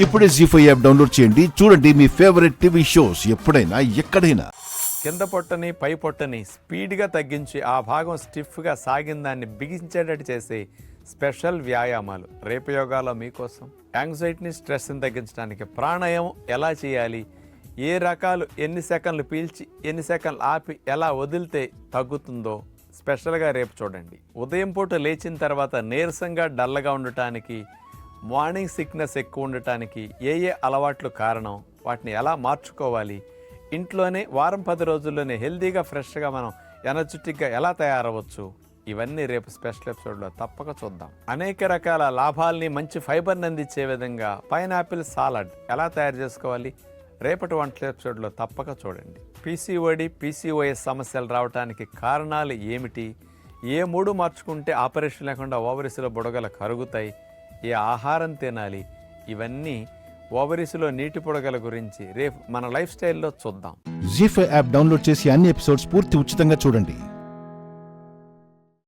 ఇప్పుడే జీ5 app download చేయండి. చూడండి మీ ఫేవరెట్ టీవీ షోస్ ఎప్పుడైనా ఎక్కడైనా. కింద పొట్టని పై పొట్టని స్పీడ్గా తగ్గించి ఆ భాగం స్టిఫ్గా సాగిన దాన్ని బిగించేటట్టు చేసే స్పెషల్ వ్యాయామాలు రేపు యోగాలో మీకోసం. యాంగ్జైటీని స్ట్రెస్ని తగ్గించడానికి ప్రాణాయామం ఎలా చేయాలి, ఏ రకాలు ఎన్ని సెకండ్లు పీల్చి ఎన్ని సెకండ్లు ఆపి ఎలా వదిలితే తగ్గుతుందో స్పెషల్గా రేపు చూడండి. ఉదయం పూట లేచిన తర్వాత నీరసంగా డల్గా ఉండటానికి, మార్నింగ్ సిక్నెస్ ఎక్కువ ఉండటానికి ఏ అలవాట్లు కారణం, వాటిని ఎలా మార్చుకోవాలి, ఇంట్లోనే వారం 10 రోజుల్లోనే హెల్తీగా ఫ్రెష్గా మనం ఎనర్జెటిక్గా ఎలా తయారవచ్చు, ఇవన్నీ రేపు స్పెషల్ ఎపిసోడ్లో తప్పక చూద్దాం. అనేక రకాల లాభాలని మంచి ఫైబర్ని అందించే విధంగా పైనాపిల్ సాలడ్ ఎలా తయారు చేసుకోవాలి రేపటి వంటల ఎపిసోడ్లో తప్పక చూడండి. పీసీఓడి పీసీఓఎస్ సమస్యలు రావడానికి కారణాలు ఏమిటి, ఏ 3 మార్చుకుంటే ఆపరేషన్ లేకుండా ఓవరీస్లో బుడగలు కరుగుతాయి, ఏ ఆహారం తినాలి, ఇవన్నీ ఓవరీస్లో నీటి పొడగల గురించి రేపు మన లైఫ్ స్టైల్లో చూద్దాం. జీ5 యాప్ డౌన్లోడ్ చేసి అన్ని ఎపిసోడ్స్ పూర్తి ఉచితంగా చూడండి.